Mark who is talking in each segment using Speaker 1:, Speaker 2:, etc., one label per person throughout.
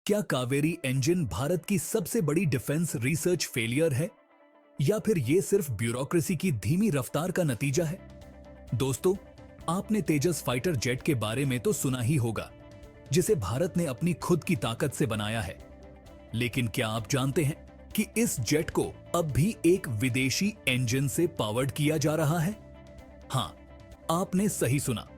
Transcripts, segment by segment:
Speaker 1: क्या कावेरी इंजन भारत की सबसे बड़ी डिफेंस रिसर्च फेलियर है या फिर ये सिर्फ ब्यूरोक्रेसी की धीमी रफ्तार का नतीजा है? दोस्तों, आपने तेजस फाइटर जेट के बारे में तो सुना ही होगा, जिसे भारत ने अपनी खुद की ताकत से बनाया है। लेकिन क्या आप जानते हैं कि इस जेट को अब भी एक विदेशी इंजन से पावर्ड किया जा रहा है? हां, आपने सही सुना।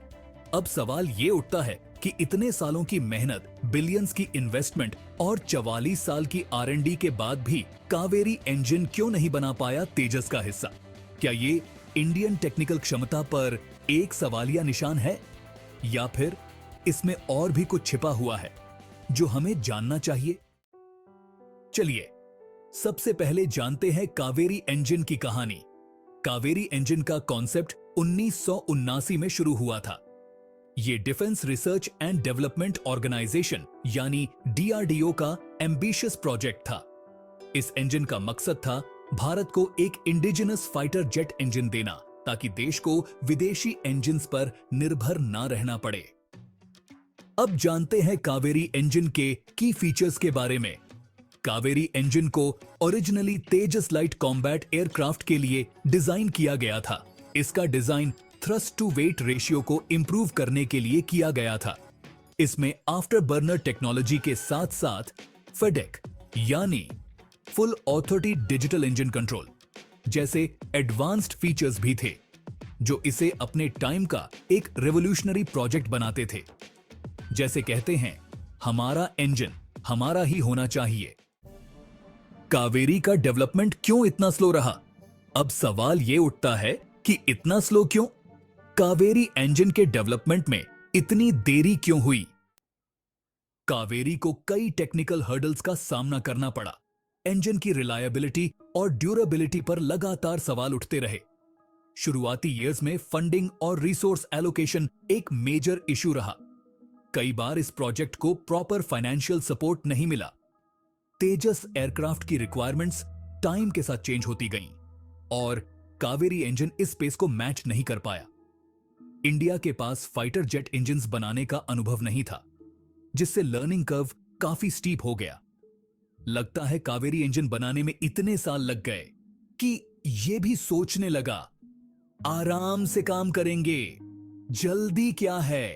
Speaker 1: अब सवाल ये उठता है कि इतने सालों की मेहनत, बिलियंस की इन्वेस्टमेंट और 44 साल की R&D के बाद भी कावेरी इंजन क्यों नहीं बना पाया तेजस का हिस्सा? क्या ये इंडियन टेक्निकल क्षमता पर एक सवालिया निशान है या फिर इसमें और भी कुछ छिपा हुआ है जो हमें जानना चाहिए? चलिए सबसे पहले जानते हैं कावेरी इंजन की कहानी। कावेरी इंजन का कॉन्सेप्ट 1979 में शुरू हुआ था। ये defence research and development organisation यानी DRDO का एम्बिशियस प्रोजेक्ट था। इस इंजन का मकसद था भारत को एक इंडिजिनस फाइटर जेट इंजन देना, ताकि देश को विदेशी इंजन्स पर निर्भर ना रहना पड़े। अब जानते हैं कावेरी इंजन के की फीचर्स के बारे में। कावेरी इंजन को originally Tejas light combat aircraft के लिए डिजाइन किया गया था। इसका design thrust to weight ratio को इंप्रूव करने के लिए किया गया था। इसमें आफ्टर बर्नर टेक्नोलॉजी के साथ साथ फेडेक यानी full authority digital engine control जैसे एडवांस्ड फीचर्स भी थे, जो इसे अपने टाइम का एक रेवोल्यूशनरी प्रोजेक्ट बनाते थे। जैसे कहते हैं, हमारा इंजन हमारा ही होना चाहिए। कावेरी का डेवलपमेंट क्यों इतना स्लो रहा? अब सवाल यह उठता है कि इतना स्लो क्यों? कावेरी इंजन के डेवलपमेंट में इतनी देरी क्यों हुई? कावेरी को कई टेक्निकल हर्डल्स का सामना करना पड़ा। इंजन की रिलायबिलिटी और ड्यूरेबिलिटी पर लगातार सवाल उठते रहे। शुरुआती ईयर्स में फंडिंग और रिसोर्स एलोकेशन एक मेजर इशू रहा। कई बार इस प्रोजेक्ट को प्रॉपर फाइनेंशियल सपोर्ट नहीं मिला। तेजस एयरक्राफ्ट की रिक्वायरमेंट्स टाइम के साथ चेंज होती गईं और कावेरी इंजन इस स्पेस को मैच नहीं कर पाया। इंडिया के पास फाइटर जेट इंजन्स बनाने का अनुभव नहीं था, जिससे लर्निंग कर्व काफी स्टीप हो गया। लगता है कावेरी इंजन बनाने में इतने साल लग गए कि यह भी सोचने लगा, आराम से काम करेंगे, जल्दी क्या है।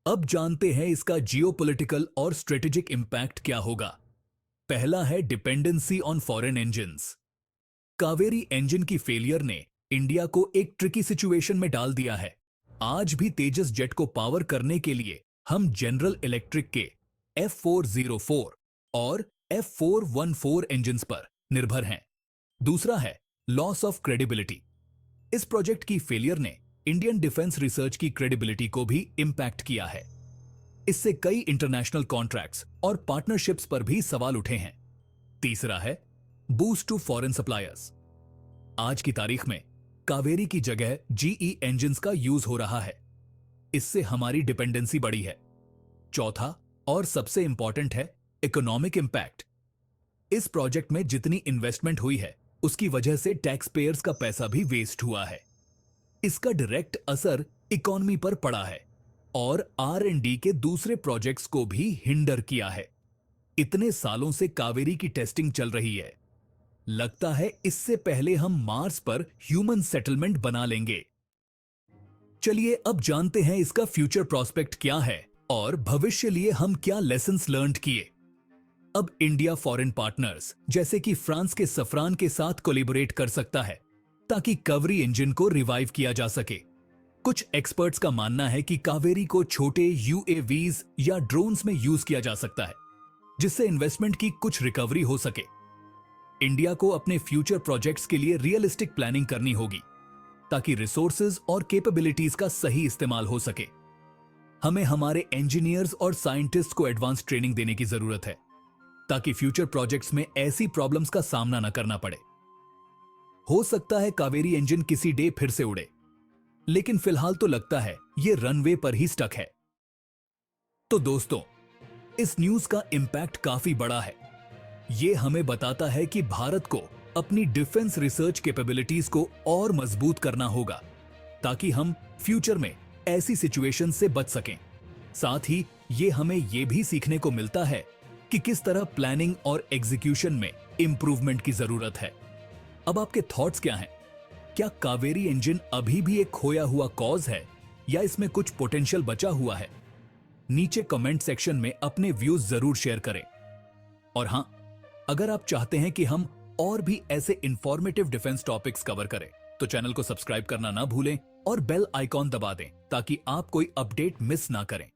Speaker 1: अब जानते हैं इसका जियोपॉलिटिकल और स्ट्रेटेजिक इंपैक्ट क्या होगा। पहला है dependency on foreign engines. Kaveri engine की फेलियर ने इंडिया को एक ट्रिकी सिचुएशन में डाल दिया है। आज भी तेजस जेट को पावर करने के लिए हम जनरल इलेक्ट्रिक के F404 और F414 इंजन्स पर निर्भर हैं। दूसरा है लॉस ऑफ क्रेडिबिलिटी। इस प्रोजेक्ट की फेलियर ने इंडियन डिफेंस रिसर्च की क्रेडिबिलिटी को भी इंपैक्ट किया है। इससे कई इंटरनेशनल कॉन्ट्रैक्ट्स और पार्टनरशिप्स पर भी सवाल उठे हैं। तीसरा है बूस्ट टू फॉरेन सप्लायर्स। आज की तारीख में कावेरी की जगह GE इंजन्स का यूज हो रहा है। इससे हमारी डिपेंडेंसी बढ़ी है। चौथा और सबसे इंपॉर्टेंट है इकोनॉमिक इंपैक्ट। इस प्रोजेक्ट में जितनी इन्वेस्टमेंट हुई है, उसकी वजह से टैक्स पेयर्स का पैसा भी वेस्ट हुआ है। इसका डायरेक्ट असर इकोनॉमी पर पड़ा है और R&D के दूसरे प्रोजेक्ट्स को भी हिंडर किया है। इतने सालों से कावेरी की टेस्टिंग चल रही है। लगता है इससे पहले हम मार्स पर ह्यूमन सेटलमेंट बना लेंगे। चलिए अब जानते हैं इसका फ्यूचर प्रोस्पेक्ट क्या है और भविष्य लिए हम क्या लेसन्स लर्न्ड किए। अब इंडिया फॉरेन पार्टनर्स जैसे कि फ्रांस के सफरान के साथ कोलैबोरेट कर सकता है, ताकि कावेरी इंजन को रिवाइव किया जा सके। कुछ एक्सपर्ट्स का मानना है कि कावेरी को छोटे UAVs या ड्रोन्स में यूज किया जा सकता है, जिससे इन्वेस्टमेंट की कुछ रिकवरी हो सके। इंडिया को अपने फ्यूचर प्रोजेक्ट्स के लिए रियलिस्टिक प्लानिंग करनी होगी, ताकि रिसोर्सेज और कैपेबिलिटीज का सही इस्तेमाल हो सके। हमें हमारे इंजीनियर्स और साइंटिस्ट को एडवांस ट्रेनिंग देने की जरूरत है, ताकि फ्यूचर प्रोजेक्ट्स में ऐसी प्रॉब्लम्स का सामना न करना पड़े। हो सकता है कावेरी इंजन किसी डे फिर से उड़े, लेकिन फिलहाल तो लगता है ये रनवे पर ही स्टक है। तो दोस्तों, इस न्यूज का इंपैक्ट काफी बड़ा है। ये हमें बताता है कि भारत को अपनी डिफेंस रिसर्च कैपेबिलिटीज को और मजबूत करना होगा, ताकि हम फ्यूचर में ऐसी सिचुएशन से बच सकें। साथ ही ये हमें ये भी सीखने को मिलता है कि किस तरह प्लानिंग और एग्जीक्यूशन में इंप्रूवमेंट की जरूरत है। अब आपके थॉट्स क्या हैं? क्या कावेरी इंजन अभी भी एक खोया हुआ कॉज है या इसमें कुछ पोटेंशियल बचा हुआ है? नीचे कमेंट सेक्शन में अपने व्यूज जरूर शेयर करें। और हां, अगर आप चाहते हैं कि हम और भी ऐसे इंफॉर्मेटिव डिफेंस टॉपिक्स कवर करें तो चैनल को सब्सक्राइब करना ना भूलें और बेल आइकॉन दबा दें ताकि आप कोई अपडेट मिस ना करें।